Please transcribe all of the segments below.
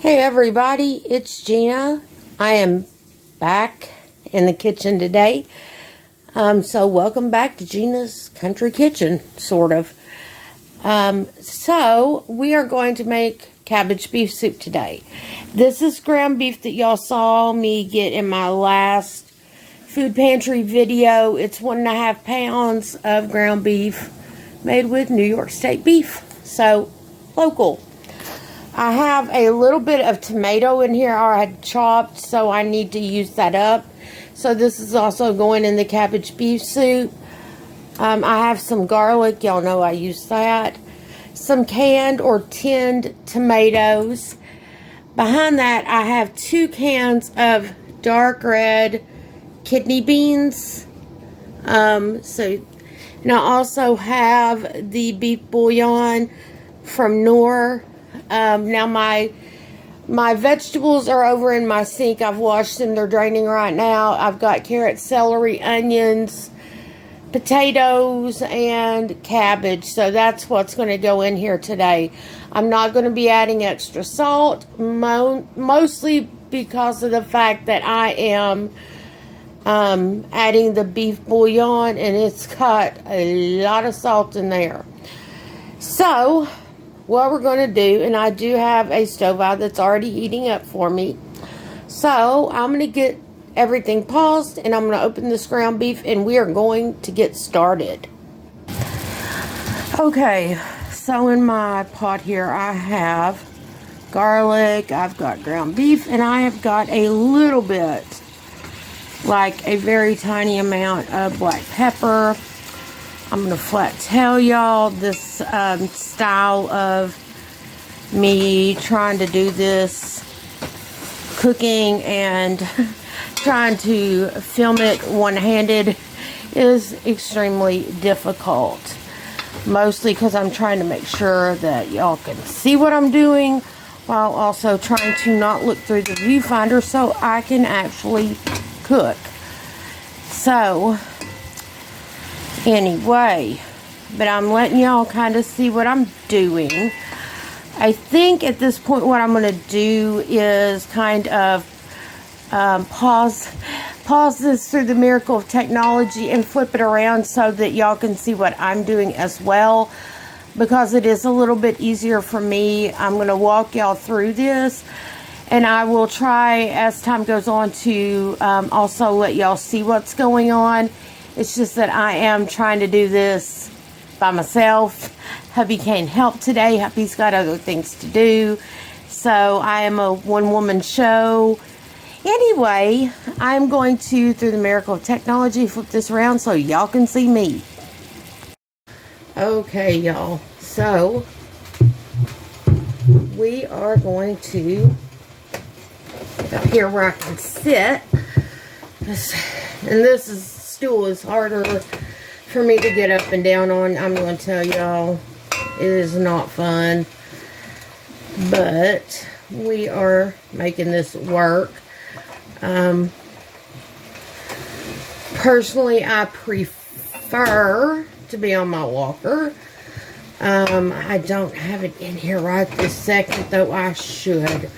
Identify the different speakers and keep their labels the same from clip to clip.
Speaker 1: Hey everybody, it's Gina. I am back in the kitchen today. So welcome back to Gina's Country Kitchen, sort of. So we are going to make cabbage beef soup today. This is ground beef that y'all saw me get in my last food pantry video. It's 1.5 pounds of ground beef made with New York State beef. So local. I have a little bit of tomato in here I had chopped, so I need to use that up. So this is also going in the cabbage beef soup. I have some garlic, y'all know I use that. Some canned or tinned tomatoes. Behind that I have 2 cans of dark red kidney beans. And I also have the beef bouillon from Knorr. Now my vegetables are over in my sink. I've washed them. They're draining right now. I've got carrots, celery, onions, potatoes, and cabbage. So that's what's going to go in here today. I'm not going to be adding extra salt, mostly because of the fact that I am adding the beef bouillon, and it's got a lot of salt in there. So what we're going to do, and I do have a stove out that's already heating up for me. So I'm going to get everything paused, and I'm going to open this ground beef, and we are going to get started. Okay, so in my pot here I have garlic, I've got ground beef, and I have got a little bit, like a very tiny amount of black pepper. I'm going to flat tell y'all this style of me trying to do this cooking and trying to film it one-handed is extremely difficult. Mostly because I'm trying to make sure that y'all can see what I'm doing while also trying to not look through the viewfinder so I can actually cook. So anyway, but I'm letting y'all kind of see what I'm doing. I think at this point what I'm going to do is kind of pause this through the miracle of technology and flip it around so that y'all can see what I'm doing as well, because it is a little bit easier for me. I'm going to walk y'all through this, and I will try as time goes on to also let y'all see what's going on. It's just that I am trying to do this by myself. Hubby can't help today. Hubby's got other things to do. So I am a one-woman show. Anyway, I'm going to, through the miracle of technology, flip this around so y'all can see me. Okay, y'all. So we are going to up here where I can sit. And this stool is harder for me to get up and down on. I'm going to tell y'all, it is not fun, but we are making this work. Personally, I prefer to be on my walker. I don't have it in here right this second, though I should.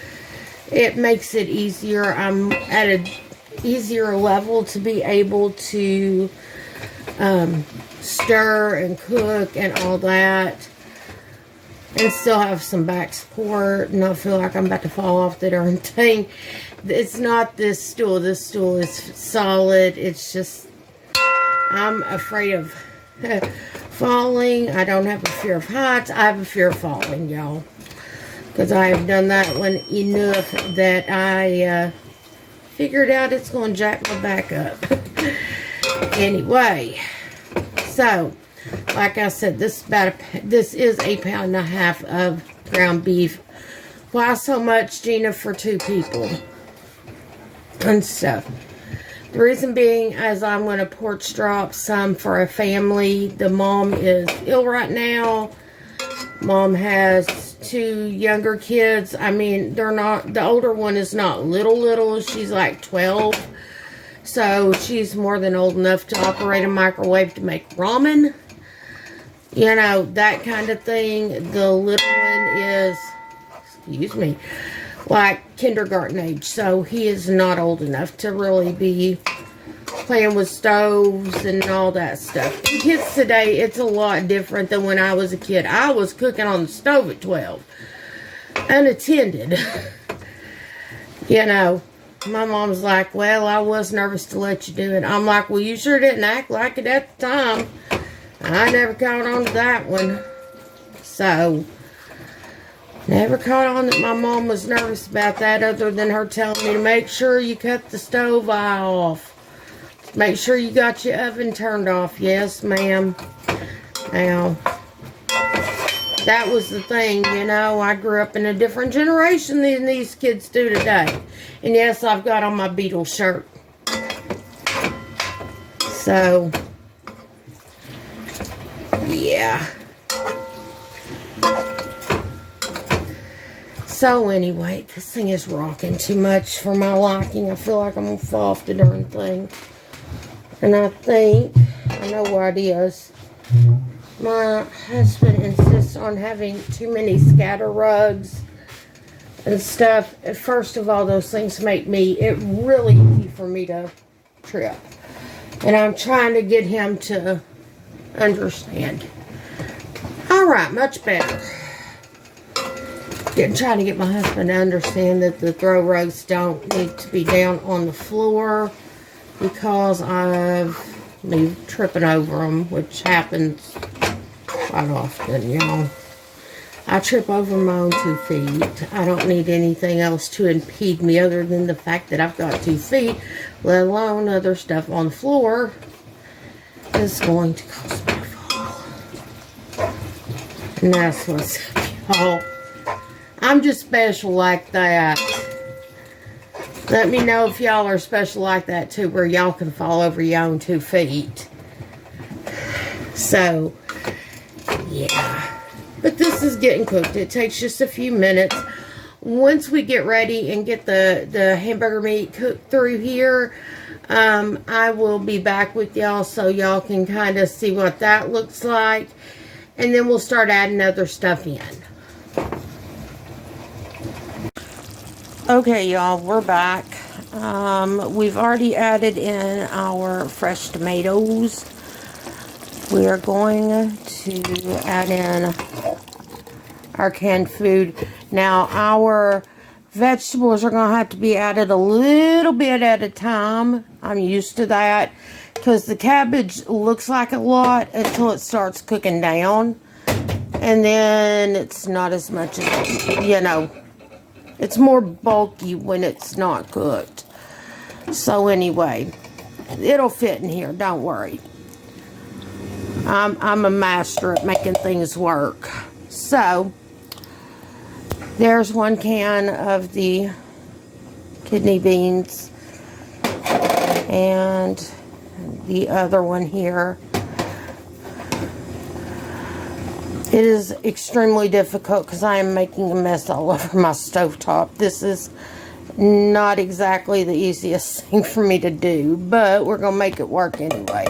Speaker 1: It makes it easier. I'm at an easier level to be able to stir and cook and all that, and still have some back support, not feel like I'm about to fall off the darn thing. It's not this stool. This stool is solid. It's just I'm afraid of falling. I don't have a fear of heights. I have a fear of falling, y'all, because I have done that one enough that I figured out it's going to jack my back up. Anyway, so like I said, this is 1.5 pounds of ground beef. Why so much, Gina, for 2 people and stuff? The reason being, as I'm going to porch drop some for a family. The mom is ill right now. Mom has 2 younger kids. I mean, they're not, the older one is not little. She's like 12. So she's more than old enough to operate a microwave to make ramen. You know, that kind of thing. The little one is, excuse me, like kindergarten age, so he is not old enough to really be playing with stoves and all that stuff. Kids today, it's a lot different than when I was a kid. I was cooking on the stove at 12, unattended. You know, my mom's like, well, I was nervous to let you do it. I'm like, well, you sure didn't act like it at the time. I never caught on to that one. So, never caught on that my mom was nervous about that, other than her telling me to make sure you cut the stove eye off. Make sure you got your oven turned off. Yes, ma'am. Now, that was the thing, you know. I grew up in a different generation than these kids do today. And yes, I've got on my Beatles shirt. So, yeah. So anyway, this thing is rocking too much for my liking. I feel like I'm going to fall off the darn thing. And I think, I know what it is. My husband insists on having too many scatter rugs and stuff. First of all, those things make it really easy for me to trip. And I'm trying to get him to understand. Alright, much better. Trying to get my husband to understand that the throw rugs don't need to be down on the floor, because I've been tripping over them, which happens quite often, you know. I trip over my own 2 feet. I don't need anything else to impede me other than the fact that I've got 2 feet, let alone other stuff on the floor is going to cause me to fall. And that's what's up, y'all. I'm just special like that. Let me know if y'all are special like that too, where y'all can fall over your own 2 feet. So, yeah. But this is getting cooked. It takes just a few minutes. Once we get ready and get the hamburger meat cooked through here, I will be back with y'all so y'all can kind of see what that looks like. And then we'll start adding other stuff in. Okay, y'all, we're back. We've already added in our fresh tomatoes. We are going to add in our canned food. Now, our vegetables are going to have to be added a little bit at a time. I'm used to that, because the cabbage looks like a lot until it starts cooking down. And then it's not as much as, you know, it's more bulky when it's not cooked. So anyway, it'll fit in here, don't worry. I'm a master at making things work. So, there's 1 can of the kidney beans. And the other one here. It is extremely difficult because I am making a mess all over my stovetop. This is not exactly the easiest thing for me to do, but we're going to make it work anyway.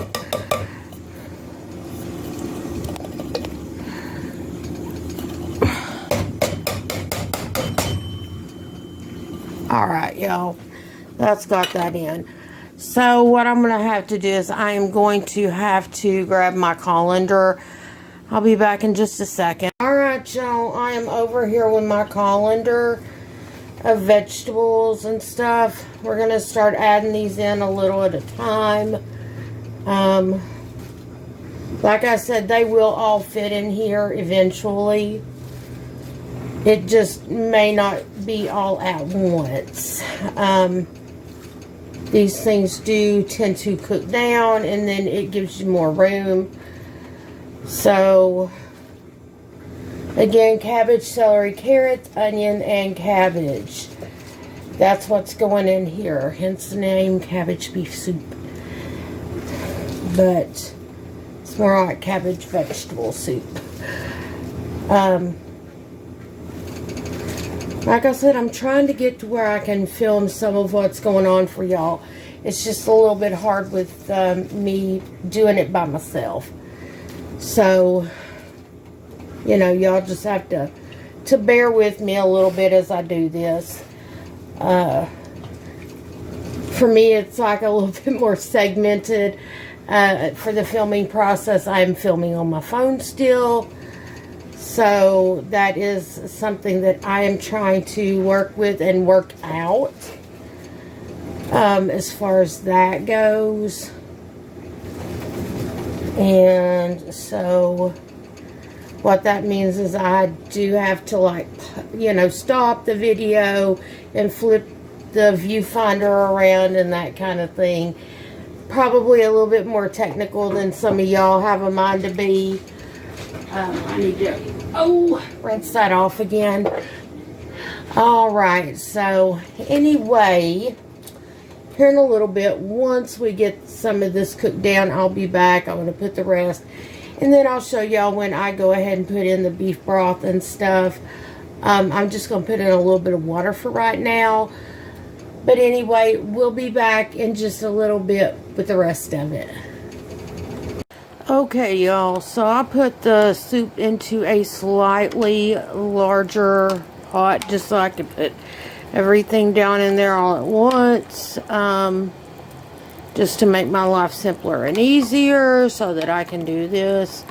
Speaker 1: Alright, y'all. That's got that in. So what I'm going to have to do is I am going to have to grab my colander. I'll be back in just a second. Alright, y'all, I am over here with my colander of vegetables and stuff. We're going to start adding these in a little at a time. Like I said, they will all fit in here eventually. It just may not be all at once. These things do tend to cook down, and then it gives you more room. So, again, cabbage, celery, carrots, onion, and cabbage. That's what's going in here. Hence the name, cabbage beef soup. But it's more like cabbage vegetable soup. Like I said, I'm trying to get to where I can film some of what's going on for y'all. It's just a little bit hard with me doing it by myself. So, you know, y'all just have to bear with me a little bit as I do this. For me, it's like a little bit more segmented. For the filming process, I'm filming on my phone still. So that is something that I am trying to work with and work out. As far as that goes. And so what that means is I do have to, like, you know, stop the video and flip the viewfinder around and that kind of thing. Probably a little bit more technical than some of y'all have a mind to be. I need to rinse that off again. Alright, so anyway, here in a little bit, once we get some of this cooked down, I'll be back. I'm going to put the rest, and then I'll show y'all when I go ahead and put in the beef broth and stuff. I'm just going to put in a little bit of water for right now. But anyway, we'll be back in just a little bit with the rest of it. Okay, y'all, so I put the soup into a slightly larger pot just so I could put everything down in there all at once. Just to make my life simpler and easier so that I can do this.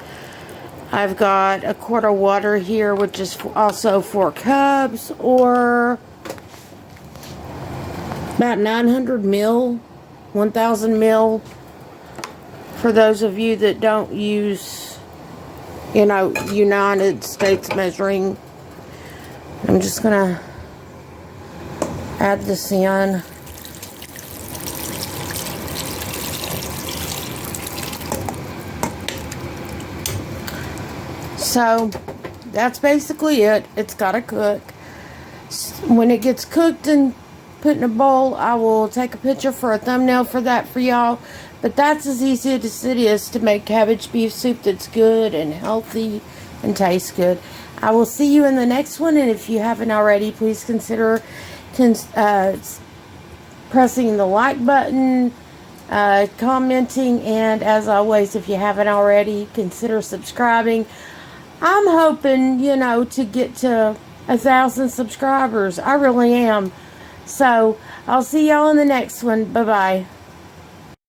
Speaker 1: I've got a quart of water here, which is also 4 cups, or about 900 mil, 1,000 mil. For those of you that don't use, you know, United States measuring, I'm just gonna add this in. So that's basically it. It's gotta cook. When it gets cooked and put in a bowl, I will take a picture for a thumbnail for that for y'all. But that's as easy as it is to make cabbage beef soup that's good and healthy and tastes good. I will see you in the next one, and if you haven't already, please consider pressing the like button, commenting, and as always, if you haven't already, consider subscribing. I'm hoping, you know, to get to 1,000 subscribers. I really am. So, I'll see y'all in the next one. Bye-bye.